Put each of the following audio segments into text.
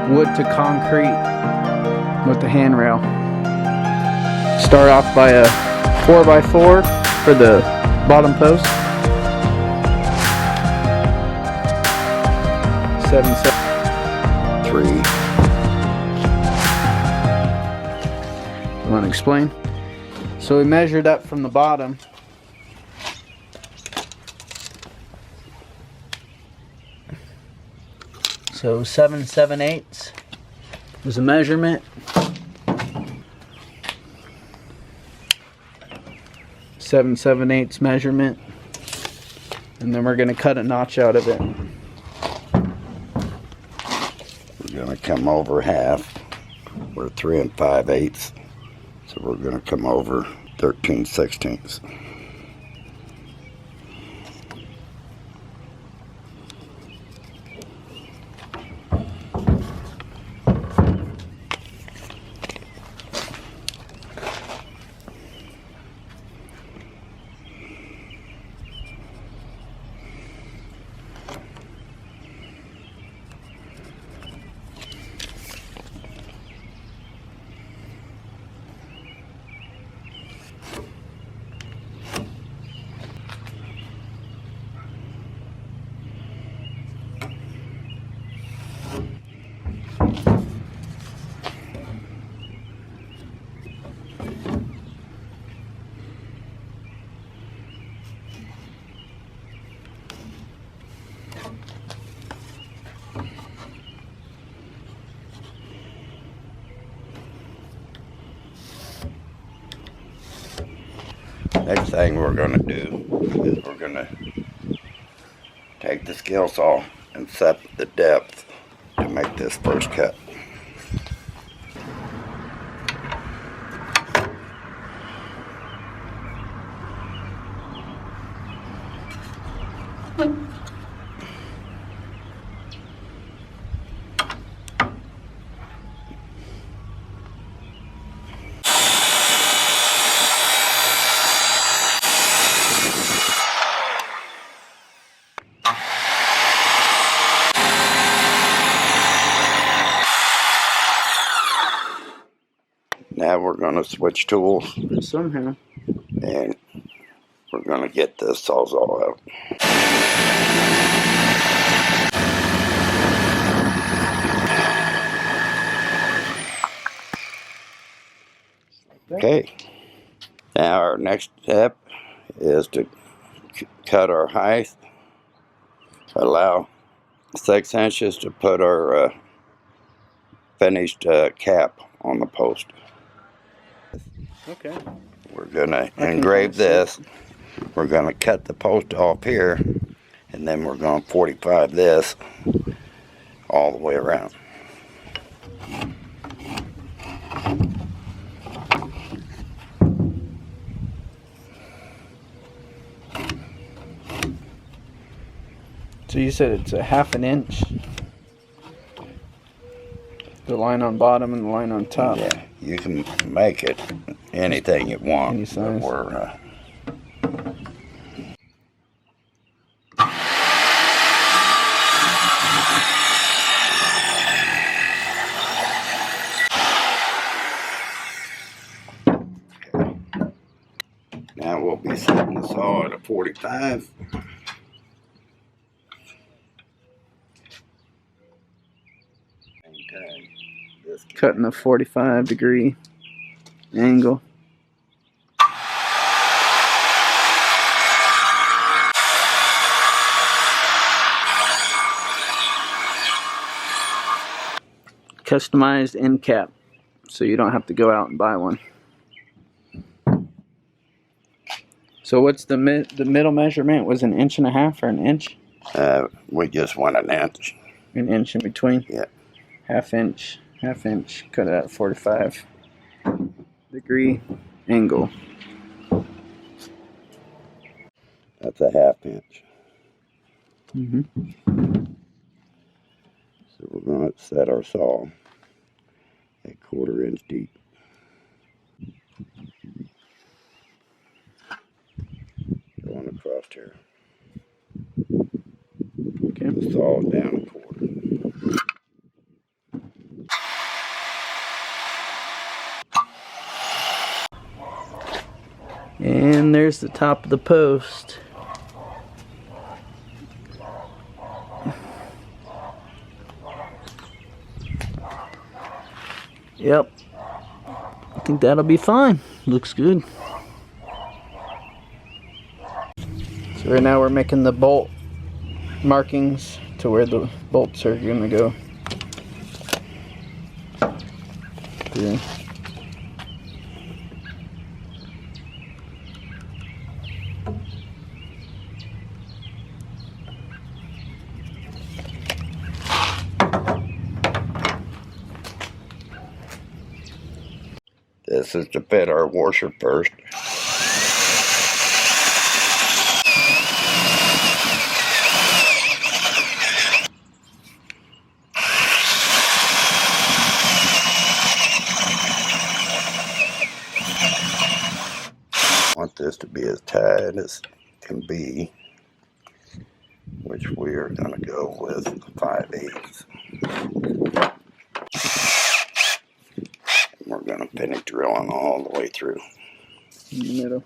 wood to concrete with the handrail. Start off by a 4x4 for the bottom post. 7/7 3. You want to explain? So we measured up from the bottom. So 7/7 was a measurement. 7/7 measurement, and then we're going to cut a notch out of it. We're going to come over half. We're 3 5/8, so we're going to come over 13/16. Next thing we're going to do is we're going to take the skill saw and set the depth to make this first cut. Now we're going to switch tools Somehow. and we're going to get this sawzall out. Okay, now our next step is to cut our height, allow 6 inches to put our finished cap on the post. Okay. We're going to engrave this. We're going to cut the post off here, and then we're going to 45 this all the way around. So you said it's a 1/2 inch? The line on bottom and the line on top. Yeah, you can make it anything you want. Any size. Now we'll be setting the saw at a 45. Cutting a 45-degree angle. Customized end cap, so you don't have to go out and buy one. So what's the middle measurement? Was 1.5 inches or 1 inch? We just want 1 inch. 1 inch in between? Yeah. 1/2 inch, cut it at 45-degree angle. That's a 1/2 inch. So we're going to set our saw at 1/4 inch deep. Going across here. Okay. The saw down 1/4. And there's the top of the post. Yep. I think that'll be fine. Looks good. So right now we're making the bolt markings to where the bolts are gonna go. Yeah. This is to fit our washer first. I want this to be as tight as can be, which we are going to go with 5/8. We're going to finish drilling all the way through. In the middle.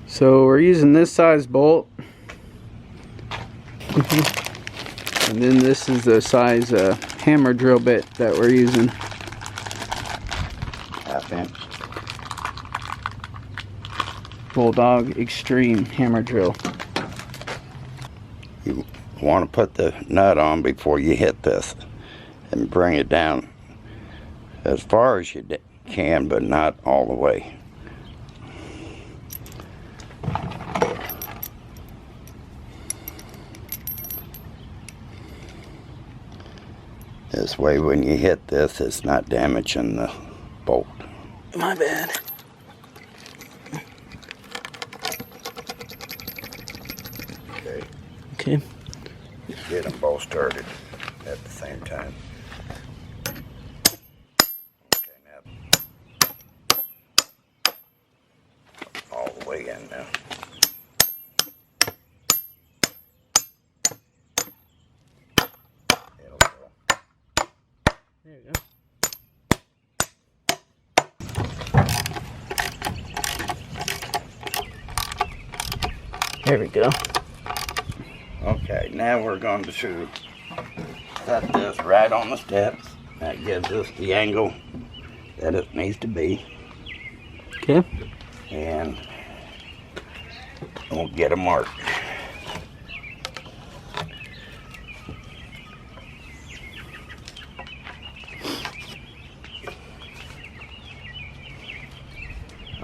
So we're using this size bolt. And then this is the size hammer drill bit that we're using. 1/2 inch. Bulldog Extreme hammer drill. You want to put the nut on before you hit this and bring it down as far as you can, but not all the way. This way when you hit this, it's not damaging the bolt. My bad. Okay. Okay. Just get them both started at the same time. Okay, now all the way in now. It'll go. There you go. There we go. Okay, now we're going to set this right on the steps. That gives us the angle that it needs to be. Okay. And we'll get a mark.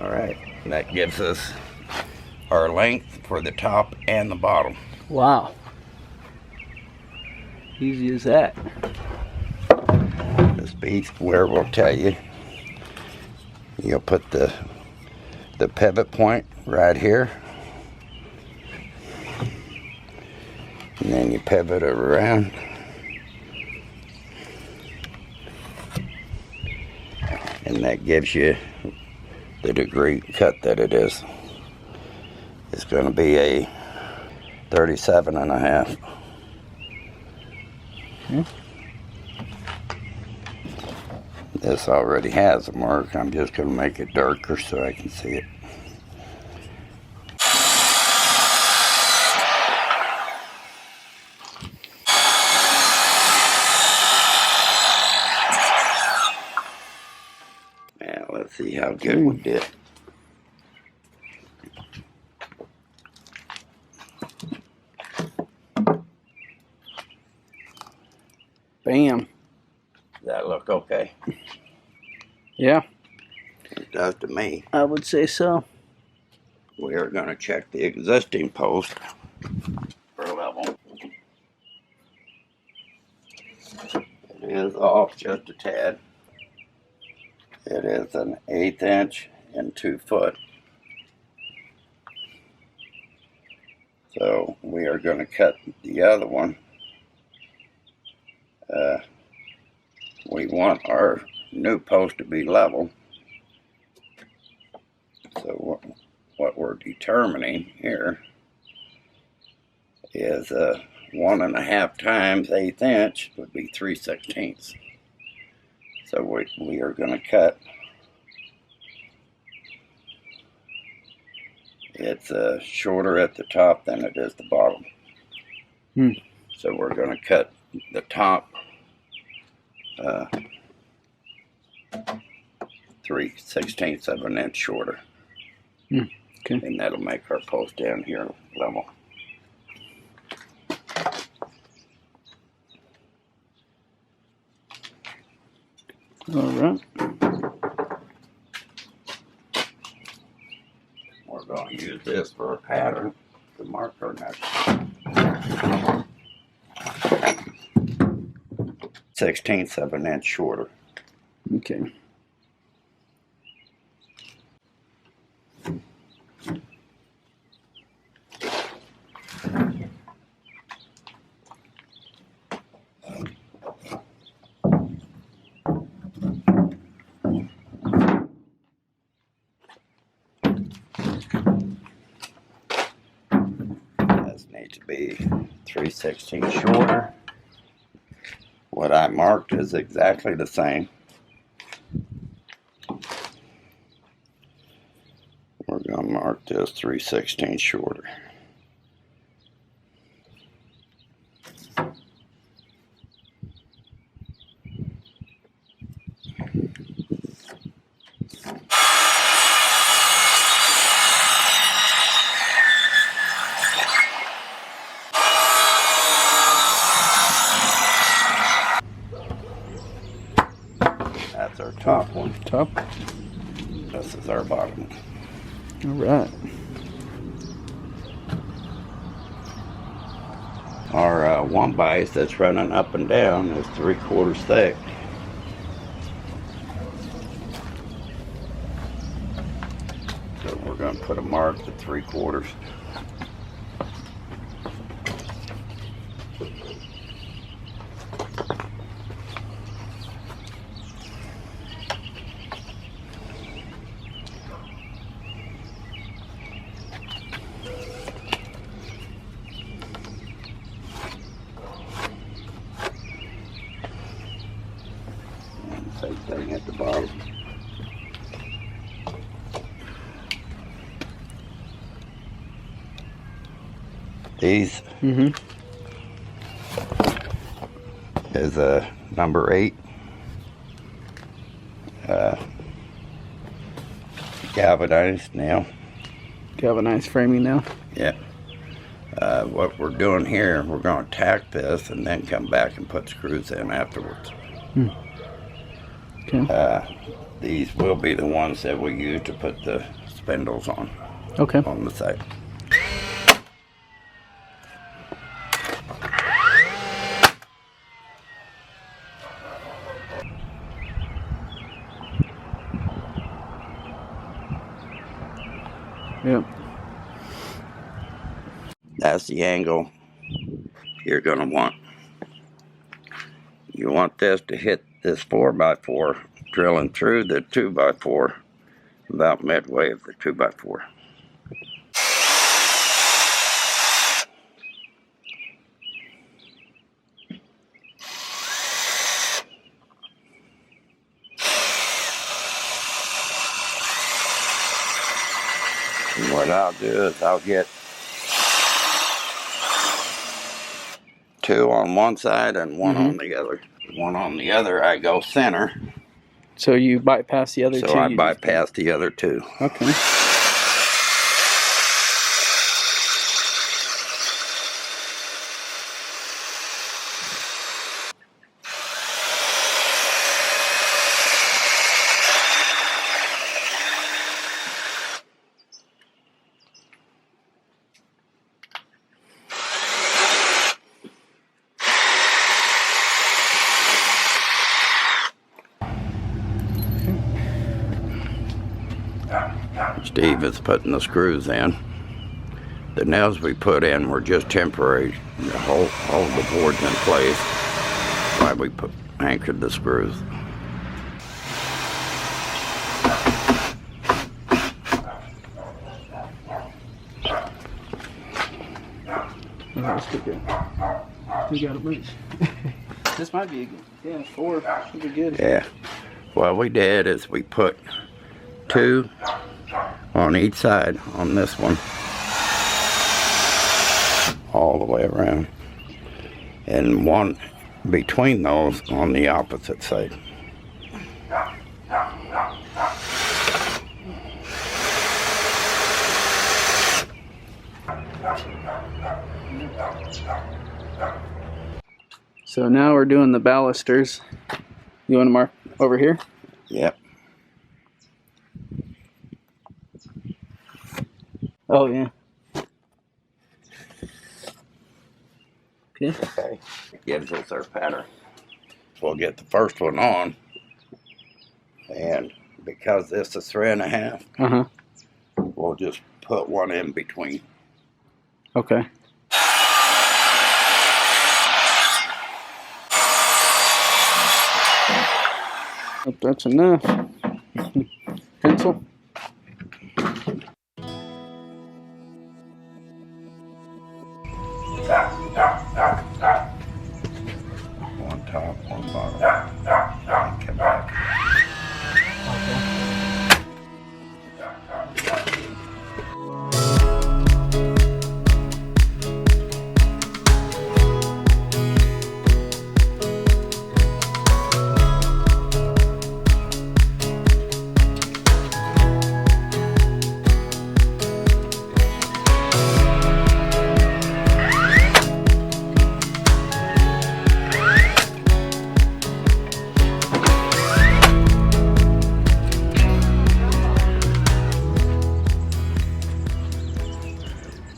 All right, that gives us our length for the top and the bottom. Wow. Easy as that. This piece where we'll tell you, you'll put the pivot point right here, and then you pivot it around, and that gives you the degree cut that it is. It's going to be a 37.5. This already has a mark. I'm just going to make it darker so I can see it. Now let's see how good we did. Bam. Does that look okay? Yeah. It does to me. I would say so. We are going to check the existing post for level. It is off just a tad. It is an 1/8 inch and 2 foot. So we are going to cut the other one. We want our new post to be level. So what we're determining here is 1.5 times 1/8 inch would be 3/16. So we are going to cut. It's shorter at the top than it is the bottom. So we're going to cut the top 3/16 of an inch shorter. Okay. And that'll make our post down here level. All right. We're going to use this for a pattern to mark our next 1/16 of an inch shorter. Okay. This needs to be 3/16 shorter. What I marked is exactly the same. We're going to mark this 3/16 shorter. That's our top one. Top. This is our bottom one. All right. Our one bice that's running up and down is 3/4 thick. So we're going to put a mark at 3/4. Same thing at the bottom. These is a number 8 galvanized nail. Galvanized framing now. Yeah. What we're doing here, we're going to tack this and then come back and put screws in afterwards. Okay. These will be the ones that we use to put the spindles on. Okay. On the side. Yep. That's the angle you're going to want. You want this to hit this 4x4 drilling through the 2x4 about midway of the 2x4. And what I'll do is I'll get 2 on one side and 1 on the other. 1 on the other, I go center. So you bypass the other two? So I bypass the other 2. Okay. Steve is putting the screws in. The nails we put in were just temporary to hold the boards in place while we anchored the screws. That's good. We got a bunch. This might be a good. Yeah, 4 should be good. Yeah. What we did is we put 2 on each side on this one, all the way around, and 1 between those on the opposite side. So now we're doing the balusters. You want to mark over here? Yep. Oh, yeah. Okay. Okay. Gives us our pattern. We'll get the first one on, and because this is 3.5, we'll just put 1 in between. Okay. Hope that's enough. Pencil. One top, 1 bottom. Come back.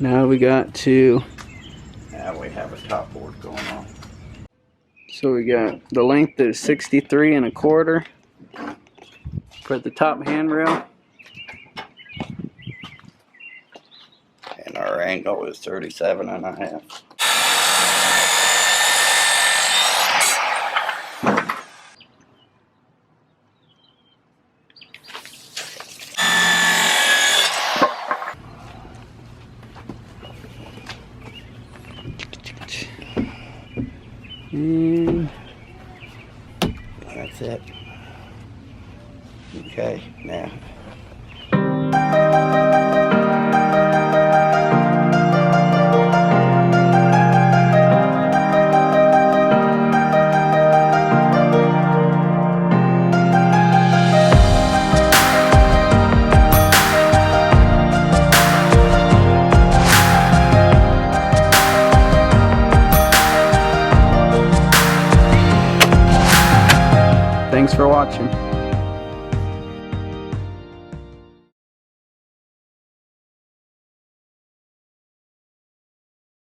Now we got to. Now we have a top board going on. So we got the length is 63.25 for the top handrail. And our angle is 37.5. And That's it. Okay, now. thanks for watching.